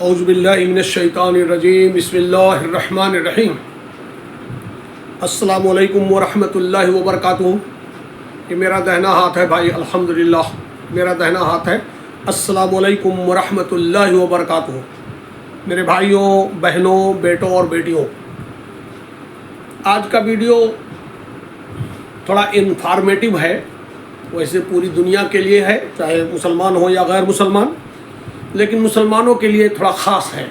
औज़ुबिल्लाहि मिनश्शैतानिर्रजीम बिस्मिल्लाहिर्रहमानिर्रहीम। अस्सलामु अलैकुम वरहमतुल्लाहि वबरकातुहू। ये मेरा दाहिना हाथ है भाई, अल्हम्दुलिल्लाह मेरा दाहिना हाथ है। अस्सलामु अलैकुम वरहमतुल्लाहि वबरकातुहू। मेरे भाइयों, बहनों, बेटों और बेटियों, आज का वीडियो थोड़ा इन्फॉर्मेटिव है। वैसे पूरी दुनिया के लिए है, चाहे मुसलमान हो या गैर मुसलमान, लेकिन मुसलमानों के लिए थोड़ा ख़ास है।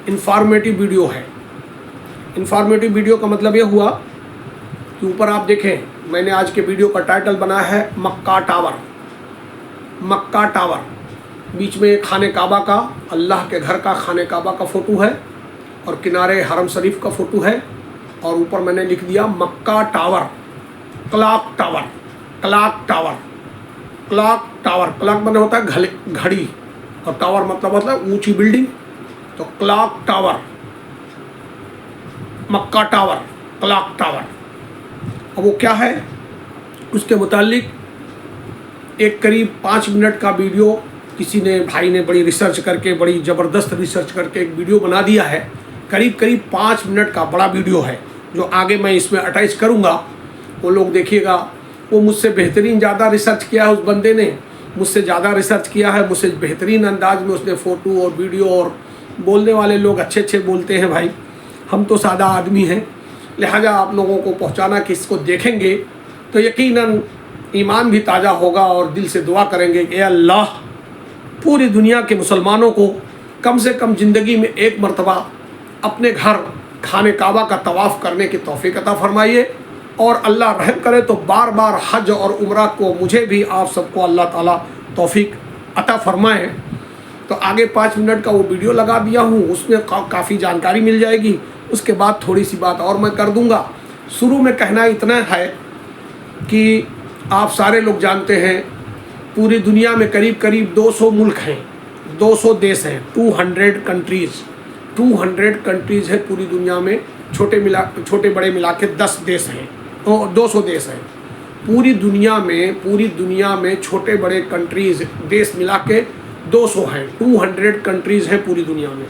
इन्फॉर्मेटिव वीडियो है। इन्फॉर्मेटिव वीडियो का मतलब ये हुआ कि ऊपर आप देखें, मैंने आज के वीडियो का टाइटल बनाया है मक्का टावर। मक्का टावर, बीच में खाने काबा का, अल्लाह के घर का खाने काबा का फ़ोटो है और किनारे हरम शरीफ का फ़ोटो है, और ऊपर मैंने लिख दिया Mecca tower, clock tower. Clock tower, clock tower, clock मतलब होता है घड़ी, और टावर मतलब ऊंची बिल्डिंग। तो क्लॉक टावर, मक्का टावर, क्लॉक टावर। अब वो क्या है, उसके मुतालिक एक करीब 5 मिनट का वीडियो किसी ने, भाई ने बड़ी रिसर्च करके, बड़ी ज़बरदस्त रिसर्च करके एक वीडियो बना दिया है। करीब 5 मिनट का बड़ा वीडियो है, जो आगे मैं इसमें अटैच करूँगा। वो लोग देखिएगा, वो मुझसे बेहतरीन ज़्यादा रिसर्च किया है। उस बंदे ने मुझसे ज़्यादा रिसर्च किया है, मुझसे बेहतरीन अंदाज में उसने फ़ोटो और वीडियो, और बोलने वाले लोग अच्छे बोलते हैं भाई। हम तो सादा आदमी हैं, लिहाजा आप लोगों को पहुंचाना कि इसको देखेंगे तो यकीनन ईमान भी ताज़ा होगा, और दिल से दुआ करेंगे कि अल्लाह पूरी दुनिया के मुसलमानों को कम से कम ज़िंदगी में एक मरतबा अपने घर खाने काबा का तवाफ़ करने की तौफीक अता फरमाइए, और अल्लाह रहम करे तो बार बार हज और उम्रा को मुझे भी आप सबको अल्लाह ताला तौफीक अता फरमाए। तो आगे 5 मिनट का वो वीडियो लगा दिया हूँ, उसमें काफ़ी जानकारी मिल जाएगी। उसके बाद थोड़ी सी बात और मैं कर दूँगा। शुरू में कहना इतना है कि आप सारे लोग जानते हैं, पूरी दुनिया में करीब 200 मुल्क हैं, 200 देश हैं, 200 कंट्रीज़ है पूरी दुनिया में। छोटे बड़े मिला के 10 देश हैं, तो 200 देश हैं पूरी दुनिया में। छोटे बड़े कंट्रीज़ देश मिला के 200 हैं, 200 कंट्रीज़ हैं पूरी दुनिया में।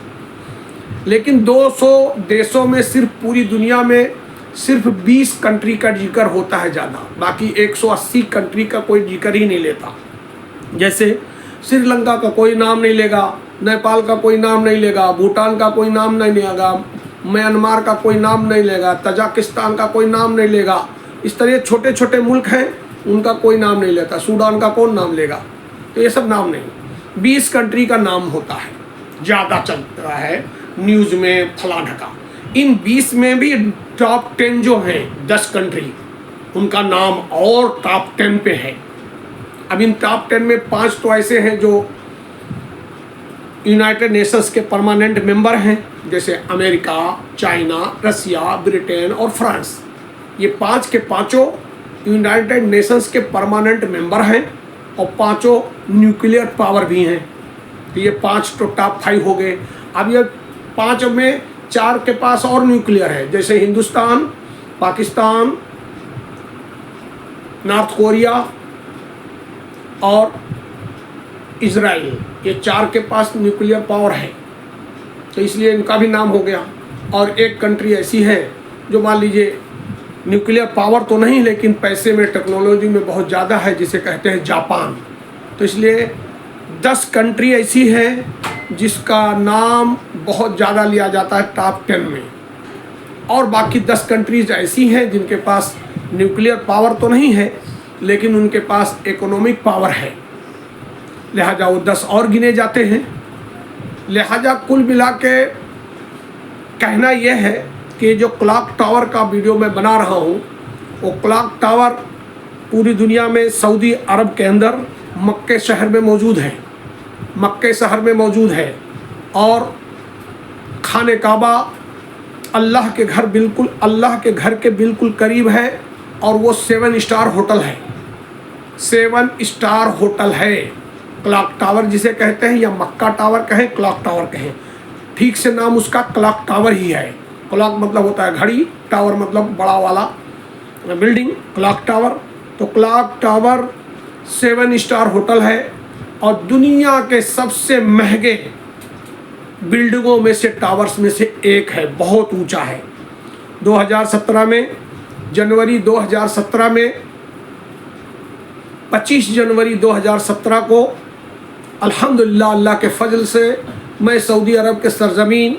लेकिन 200 देशों में सिर्फ पूरी दुनिया में सिर्फ 20 कंट्री का जिक्र होता है ज़्यादा, बाकी 180 कंट्री का कोई जिक्र ही नहीं लेता। जैसे श्रीलंका का कोई नाम नहीं लेगा, नेपाल का कोई नाम नहीं लेगा, भूटान का कोई नाम नहीं लेगा, म्यांमार का कोई नाम नहीं लेगा, तजाकिस्तान का कोई नाम नहीं लेगा। इस तरह छोटे मुल्क हैं, उनका कोई नाम नहीं लेता। सूडान का कौन नाम लेगा? तो ये सब नाम नहीं, 20 कंट्री का नाम होता है, ज़्यादा चलता है न्यूज़ में फला ढका। इन 20 में भी टॉप 10 जो हैं 10 कंट्री, उनका नाम और टॉप 10 पे है। अब इन टॉप 10 में 5 तो ऐसे हैं जो यूनाइटेड नेशंस के परमानेंट मेंबर हैं, जैसे अमेरिका, चाइना, रसिया, ब्रिटेन और फ्रांस। ये 5 के 5 यूनाइटेड नेशंस के परमानेंट मेंबर हैं, और 5 न्यूक्लियर पावर भी हैं। तो ये 5 तो टॉप 5 हो गए। अब ये 5 में 4 के पास और न्यूक्लियर है, जैसे हिंदुस्तान, पाकिस्तान, नॉर्थ कोरिया और इजराइल। ये 4 के पास न्यूक्लियर पावर है, तो इसलिए इनका भी नाम हो गया। और एक कंट्री ऐसी है जो मान लीजिए न्यूक्लियर पावर तो नहीं, लेकिन पैसे में, टेक्नोलॉजी में बहुत ज़्यादा है, जिसे कहते हैं जापान। तो इसलिए 10 कंट्री ऐसी है जिसका नाम बहुत ज़्यादा लिया जाता है टॉप 10 में, और बाकी 10 कंट्रीज ऐसी हैं जिनके पास न्यूक्लियर पावर तो नहीं है, लेकिन उनके पास इकोनॉमिक पावर है, लिहाजा वो 10 और गिने जाते हैं। लिहाजा कुल मिला के कहना यह है कि जो क्लॉक टावर का वीडियो मैं बना रहा हूँ, वो क्लॉक टावर पूरी दुनिया में सऊदी अरब के अंदर मक्के शहर में मौजूद है। मक्के शहर में मौजूद है, और खाने काबा अल्लाह के घर के बिल्कुल करीब है, और वो 7 स्टार होटल है। 7 स्टार होटल है क्लॉक टावर जिसे कहते हैं, या मक्का टावर कहें, क्लॉक टावर कहें, ठीक से नाम उसका क्लॉक टावर ही है। क्लॉक मतलब होता है घड़ी, टावर मतलब बड़ा वाला बिल्डिंग, क्लॉक टावर। तो क्लॉक टावर 7 स्टार होटल है, और दुनिया के सबसे महंगे बिल्डिंगों में से, टावर्स में से एक है, बहुत ऊंचा है। 2017 में, जनवरी 2017 में, 25 जनवरी 2017 को अल्हम्दुलिल्लाह अल्लाह के फजल से मैं सऊदी अरब के सरजमीन,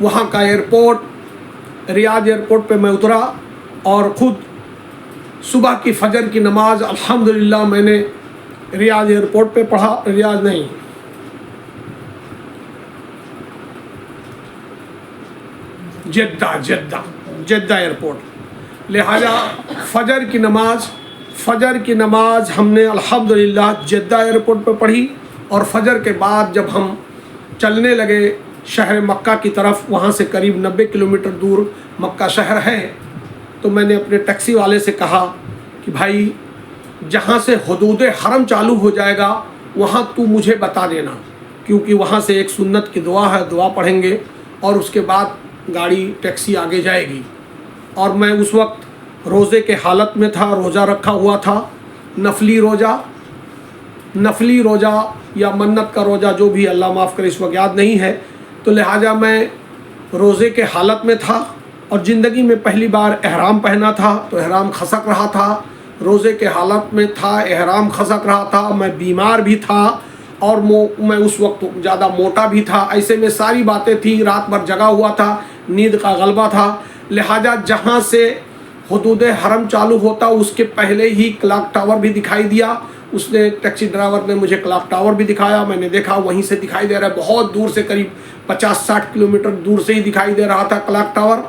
वहाँ का एयरपोर्ट, रियाद एयरपोर्ट पे मैं उतरा और ख़ुद सुबह की फजर की नमाज अल्हम्दुलिल्लाह मैंने रियाद एयरपोर्ट पे पढ़ा। रियाद नहीं, जेद्दा एयरपोर्ट। लिहाजा फ़जर की नमाज हमने अल्हम्दुलिल्लाह जेद्दा एयरपोर्ट पे पढ़ी। और फजर के बाद जब हम चलने लगे शहर मक्का की तरफ, वहाँ से करीब 90 किलोमीटर दूर मक्का शहर है, तो मैंने अपने टैक्सी वाले से कहा कि भाई जहाँ से हुदूद हरम चालू हो जाएगा वहाँ तू मुझे बता देना, क्योंकि वहाँ से एक सुन्नत की दुआ है, दुआ पढ़ेंगे और उसके बाद गाड़ी टैक्सी आगे जाएगी। और मैं उस वक्त रोज़े के हालत में था, रोज़ा रखा हुआ था, नफली रोज़ा या मन्नत का रोज़ा, जो भी, अल्लाह माफ़ करे इस वक्त याद नहीं है। तो लिहाजा मैं रोज़े के हालत में था और ज़िंदगी में पहली बार एहराम पहना था, तो एहराम खसक रहा था। रोज़े के हालत में था, एहराम खसक रहा था, मैं बीमार भी था और मैं उस वक्त ज़्यादा मोटा भी था। ऐसे में सारी बातें थी, रात भर जगा हुआ था, नींद का गलबा था। लिहाजा जहाँ से हुदूद हरम चालू होता उसके पहले ही क्लॉक टावर भी दिखाई दिया। उसने, टैक्सी ड्राइवर ने मुझे क्लॉक टावर भी दिखाया, मैंने देखा वहीं से दिखाई दे रहा है, बहुत दूर से, करीब 50-60 किलोमीटर दूर से ही दिखाई दे रहा था क्लॉक टावर।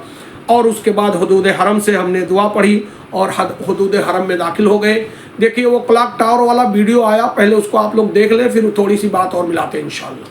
और उसके बाद हुदूद हरम से हमने दुआ पढ़ी और हुदूद हरम में दाखिल हो गए। देखिए वो क्लॉक टावर वाला वीडियो आया, पहले उसको आप लोग देख लें, फिर थोड़ी सी बात और मिलाते हैं इंशाअल्लाह।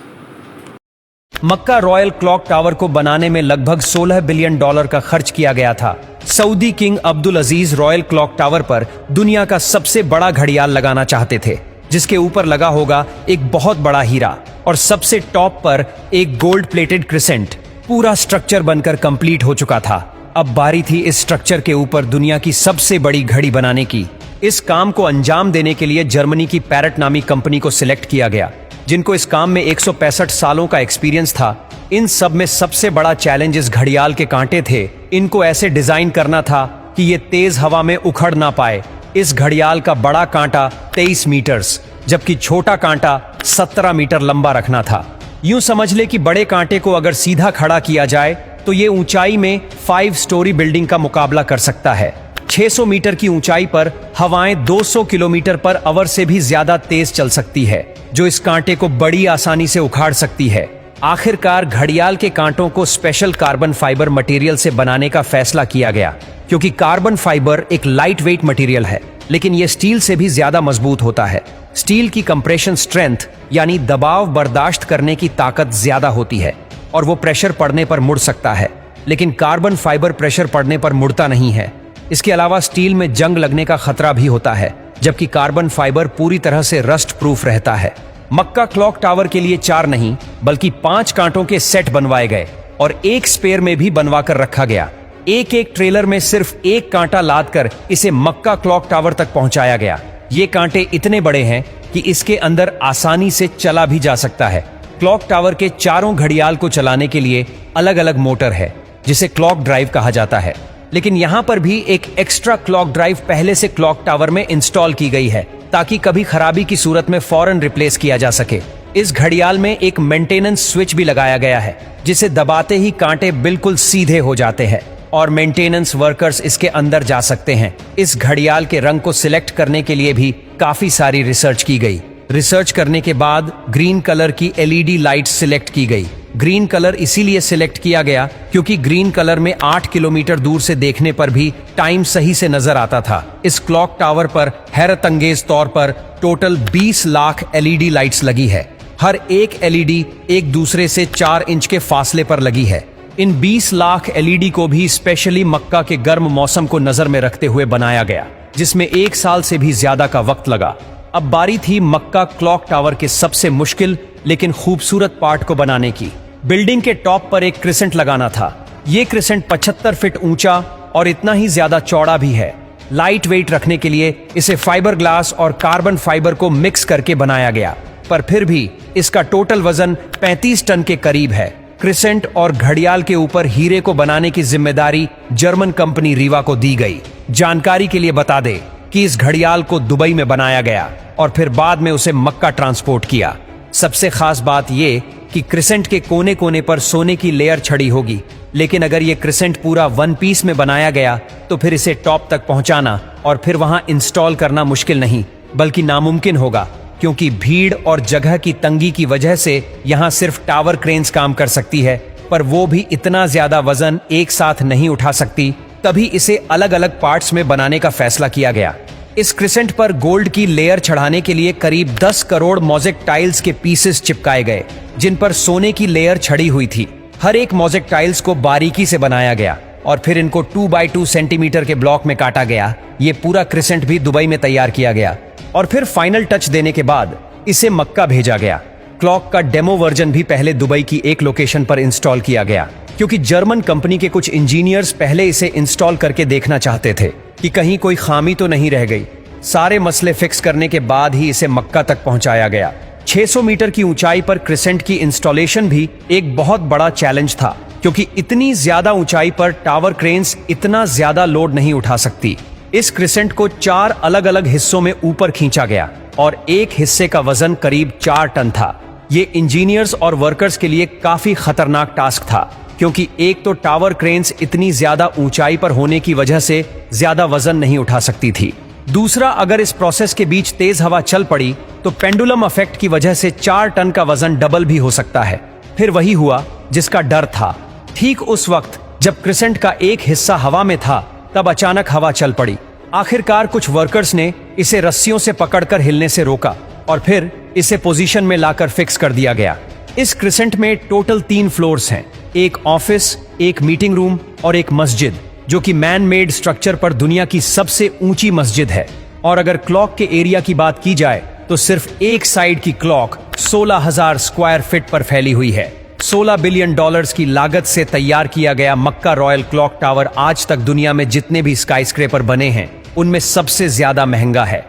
मक्का रॉयल क्लॉक टावर को बनाने में लगभग $16 बिलियन का खर्च किया गया था। सऊदी किंग अब्दुल अजीज रॉयल क्लॉक टावर पर दुनिया का सबसे बड़ा घड़ियाल लगाना चाहते थे, जिसके ऊपर लगा होगा एक बहुत बड़ा हीरा और सबसे टॉप पर एक गोल्ड प्लेटेड क्रिसेंट। पूरा स्ट्रक्चर बनकर कंप्लीट हो चुका था। अब बारी थी इस स्ट्रक्चर के ऊपर दुनिया की सबसे बड़ी घड़ी बनाने की। इस काम को अंजाम देने के लिए जर्मनी की पैरट नामी कंपनी को सिलेक्ट किया गया, जिनको इस काम में 165 सालों का एक्सपीरियंस था। इन सब में सबसे बड़ा चैलेंज इस घड़ियाल के कांटे थे। इनको ऐसे डिजाइन करना था कि ये तेज हवा में उखड़ ना पाए। इस घड़ियाल का बड़ा कांटा 23 मीटर्स, जबकि छोटा कांटा 17 मीटर लंबा रखना था। यूं समझ ले कि बड़े कांटे को अगर सीधा खड़ा किया जाए तो ये ऊंचाई में 5 स्टोरी बिल्डिंग का मुकाबला कर सकता है। 600 मीटर की ऊंचाई पर हवाएं 200 किलोमीटर पर आवर से भी ज्यादा तेज चल सकती है, जो इस कांटे को बड़ी आसानी से उखाड़ सकती है। आखिरकार घड़ियाल के कांटों को स्पेशल कार्बन फाइबर मटेरियल से बनाने का फैसला किया गया, क्योंकि कार्बन फाइबर एक लाइट वेट मटेरियल है, लेकिन यह स्टील से भी ज्यादा मजबूत होता है। स्टील की कंप्रेशन स्ट्रेंथ यानी दबाव बर्दाश्त करने की ताकत ज्यादा होती है और वो प्रेशर पड़ने पर मुड़ सकता है, लेकिन कार्बन फाइबर प्रेशर पड़ने पर मुड़ता नहीं है। इसके अलावा स्टील में जंग लगने का खतरा भी होता है, जबकि कार्बन फाइबर पूरी तरह से रस्ट प्रूफ रहता है। मक्का क्लॉक टावर के लिए 4 नहीं बल्कि 5 कांटों के सेट बनवाए गए और एक स्पेयर में भी बनवा कर रखा गया। एक ट्रेलर में सिर्फ एक कांटा लाद कर इसे मक्का क्लॉक टावर तक पहुंचाया गया। ये कांटे इतने बड़े हैं कि इसके अंदर आसानी से चला भी जा सकता है। क्लॉक टावर के चारों घड़ियाल को चलाने के लिए अलग अलग मोटर है, जिसे क्लॉक ड्राइव कहा जाता है। लेकिन यहाँ पर भी एक एक्स्ट्रा क्लॉक ड्राइव पहले से क्लॉक टावर में इंस्टॉल की गई है, ताकि कभी खराबी की सूरत में फौरन रिप्लेस किया जा सके। इस घड़ियाल में एक मेंटेनेंस स्विच भी लगाया गया है, जिसे दबाते ही कांटे बिल्कुल सीधे हो जाते हैं और मेंटेनेंस वर्कर्स इसके अंदर जा सकते हैं। इस घड़ियाल के रंग को सिलेक्ट करने के लिए भी काफी सारी रिसर्च की गई। रिसर्च करने के बाद ग्रीन कलर की LED लाइट सिलेक्ट की गई। ग्रीन कलर इसीलिए सिलेक्ट किया गया क्योंकि ग्रीन कलर में 8 किलोमीटर दूर से देखने पर भी टाइम सही से नजर आता था। इस क्लॉक टावर पर हैरतअंगेज तौर पर टोटल 20 लाख LED लाइट्स लगी है। हर एक LED एक दूसरे से 4 इंच के फासले पर लगी है। इन 20 लाख LED को भी स्पेशली मक्का के गर्म मौसम को नजर में रखते हुए बनाया गया, जिसमें 1 साल से भी ज्यादा का वक्त लगा। अब बारी थी मक्का क्लॉक टावर के सबसे मुश्किल लेकिन खूबसूरत पार्ट को बनाने की। बिल्डिंग के टॉप पर एक क्रिसेंट लगाना था। ये क्रिसेंट 75 फीट ऊंचा और इतना ही ज्यादा चौड़ा भी है। लाइट वेट रखने के लिए इसे फाइबर ग्लास और कार्बन फाइबर को मिक्स करके बनाया गया। पर फिर भी इसका टोटल वजन 35 टन के करीब है। क्रिसेंट और घड़ियाल के ऊपर हीरे को बनाने की जिम्मेदारी जर्मन कंपनी रीवा को दी गई। जानकारी के लिए बता दें कि इस घड़ियाल को दुबई में बनाया गया और फिर बाद में उसे मक्का ट्रांसपोर्ट किया। सबसे खास बात यह कि क्रिसेंट के कोने कोने पर सोने की लेयर छड़ी होगी, लेकिन अगर ये क्रिसेंट पूरा वन पीस में बनाया गया तो फिर इसे टॉप तक पहुंचाना और फिर वहां इंस्टॉल करना मुश्किल नहीं बल्कि नामुमकिन होगा, क्योंकि भीड़ और जगह की तंगी की वजह से यहां सिर्फ टावर क्रेन्स काम कर सकती है, पर वो भी इतना ज्यादा वजन एक साथ नहीं उठा सकती। तभी इसे अलग अलग पार्ट्स में बनाने का फैसला किया गया। इस क्रिसेंट पर गोल्ड की लेयर चढ़ाने के लिए करीब 10 करोड़ मोज़ेक टाइल्स के पीसेस चिपकाए गए, जिन पर सोने की लेयर छड़ी हुई थी। हर एक मोज़ेक टाइल्स को बारीकी से बनाया गया और फिर इनको 2x2 सेंटीमीटर के ब्लॉक में काटा गया। ये पूरा क्रिसेंट भी दुबई में तैयार किया गया और फिर फाइनल टच देने के बाद इसे मक्का भेजा गया। क्लॉक का डेमो वर्जन भी पहले दुबई की एक लोकेशन पर इंस्टॉल किया गया, क्योंकि जर्मन कंपनी के कुछ इंजीनियर्स पहले इसे इंस्टॉल करके देखना चाहते थे कि कहीं कोई खामी तो नहीं रह गई। सारे मसले फिक्स करने के बाद ही इसे मक्का तक पहुंचाया गया। 600 मीटर की ऊंचाई पर क्रिसेंट की इंस्टॉलेशन भी एक बहुत बड़ा चैलेंज था, क्योंकि इतनी ज्यादा ऊंचाई पर टावर क्रेन्स इतना ज्यादा लोड नहीं उठा सकती। इस क्रिसेंट को 4 अलग अलग हिस्सों में ऊपर खींचा गया और एक हिस्से का वजन करीब 4 टन था। ये इंजीनियर्स और वर्कर्स के लिए काफी खतरनाक टास्क था, क्योंकि एक तो टावर क्रेन्स इतनी ज्यादा ऊंचाई पर होने की वजह से ज्यादा वजन नहीं उठा सकती थी। दूसरा, अगर इस प्रोसेस के बीच तेज हवा चल पड़ी तो पेंडुलम इफेक्ट की वजह से 4 टन का वजन डबल भी हो सकता है। फिर वही हुआ जिसका डर था। ठीक उस वक्त जब क्रिसेंट का एक हिस्सा हवा में था, तब अचानक हवा चल पड़ी। आखिरकार कुछ वर्कर्स ने इसे रस्सियों से पकड़कर हिलने से रोका और फिर इसे पोजीशन में लाकर फिक्स कर दिया गया। इस क्रिसेंट में टोटल 3 फ्लोर्स हैं, एक ऑफिस, एक मीटिंग रूम और एक मस्जिद, जो कि मैन मेड स्ट्रक्चर पर दुनिया की सबसे ऊंची मस्जिद है। और अगर क्लॉक के एरिया की बात की जाए तो सिर्फ एक साइड की क्लॉक 16,000 स्क्वायर फीट पर फैली हुई है। $16 बिलियन की लागत से तैयार किया गया मक्का रॉयल क्लॉक टावर आज तक दुनिया में जितने भी स्काईस्क्रेपर बने हैं उनमें सबसे ज्यादा महंगा है।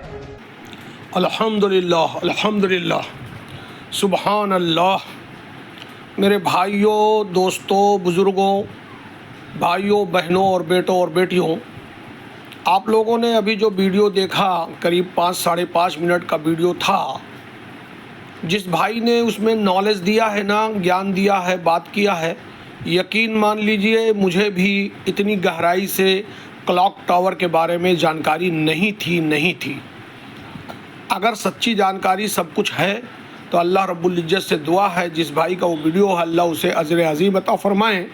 अल्हम्दुलिल्लाह, अल्हम्दुलिल्लाह, सुबहान अल्लाह। मेरे भाइयों, दोस्तों, बुज़ुर्गों, भाइयों, बहनों और बेटों और बेटियों, आप लोगों ने अभी जो वीडियो देखा करीब 5-5.5 मिनट का वीडियो था। जिस भाई ने उसमें नॉलेज दिया है ना, ज्ञान दिया है, बात किया है, यकीन मान लीजिए मुझे भी इतनी गहराई से क्लॉक टावर के बारे में जानकारी नहीं थी। अगर सच्ची जानकारी सब कुछ है तो अल्लाह रब्बुल इज्जत से दुआ है, जिस भाई का वो वीडियो है अल्लाह उसे अजर अज़ीम अता फरमाएँ।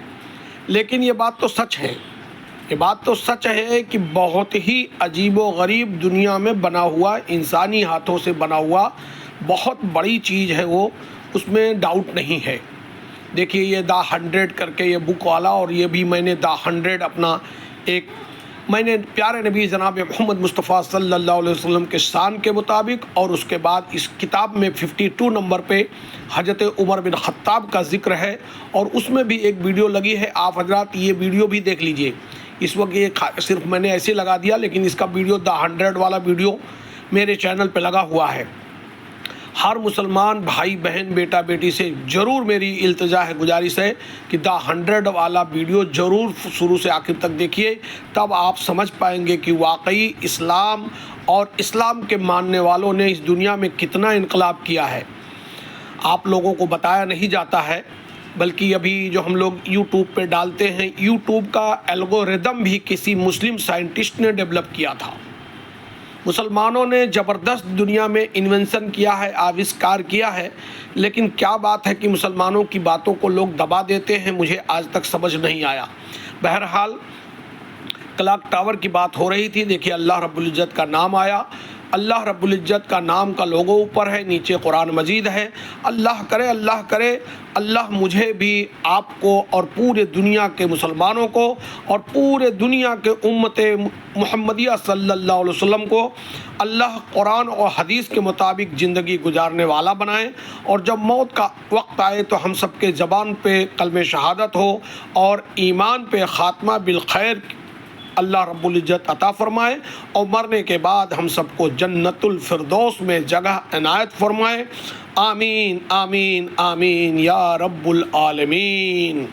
लेकिन ये बात तो सच है, ये बात तो सच है कि बहुत ही अजीब व गरीब दुनिया में बना हुआ, इंसानी हाथों से बना हुआ बहुत बड़ी चीज़ है वो, उसमें डाउट नहीं है। देखिए ये द 100 करके ये बुक वाला, और ये भी मैंने द 100 अपना एक मैंने प्यारे नबी जनाब मोहम्मद मुस्तफ़ा सल्लल्लाहु अलैहि वसल्लम के शान के मुताबिक, और उसके बाद इस किताब में 52 नंबर पे हज़रत उमर बिन ख़त्ताब का ज़िक्र है, और उसमें भी एक वीडियो लगी है। आप हजरात ये वीडियो भी देख लीजिए। इस वक्त ये सिर्फ मैंने ऐसे लगा दिया, लेकिन इसका वीडियो द 100 वाला वीडियो मेरे चैनल पे लगा हुआ है। हर मुसलमान भाई बहन बेटा बेटी से ज़रूर मेरी इल्तिजा है, गुजारिश है कि द 100 वाला वीडियो ज़रूर शुरू से आखिर तक देखिए, तब आप समझ पाएंगे कि वाकई इस्लाम और इस्लाम के मानने वालों ने इस दुनिया में कितना इनकलाब किया है। आप लोगों को बताया नहीं जाता है, बल्कि अभी जो हम लोग यूट्यूब पे डालते हैं, यूट्यूब का एल्गोरिदम भी किसी मुस्लिम साइंटिस्ट ने डेवलप किया था। मुसलमानों ने ज़बरदस्त दुनिया में इन्वेंशन किया है, आविष्कार किया है, लेकिन क्या बात है कि मुसलमानों की बातों को लोग दबा देते हैं, मुझे आज तक समझ नहीं आया। बहरहाल क्लॉक टावर की बात हो रही थी। देखिए अल्लाह रब्बुल इज़्ज़त का नाम आया, अल्लाह रब्बुल इज़्ज़त का नाम का लोगो ऊपर है, नीचे कुरान मजीद है। अल्लाह करे अल्लाह मुझे भी, आपको और पूरे दुनिया के मुसलमानों को और पूरे दुनिया के उम्मत मुहम्मदिया सल्लल्लाहु अलैहि वसल्लम को अल्लाह कुरान और हदीस के मुताबिक ज़िंदगी गुजारने वाला बनाए, और जब मौत का वक्त आए तो हम सब के ज़बान पे कलमे शहादत हो और ईमान पे ख़ात्मा बिल खैर अल्लाह रब्बुल इज़्ज़त अता फरमाए और मरने के बाद हम सबको जन्नतुल फिरदौस में जगह इनायत फरमाए। आमीन आमीन आमीन या रब्बुल आलमीन।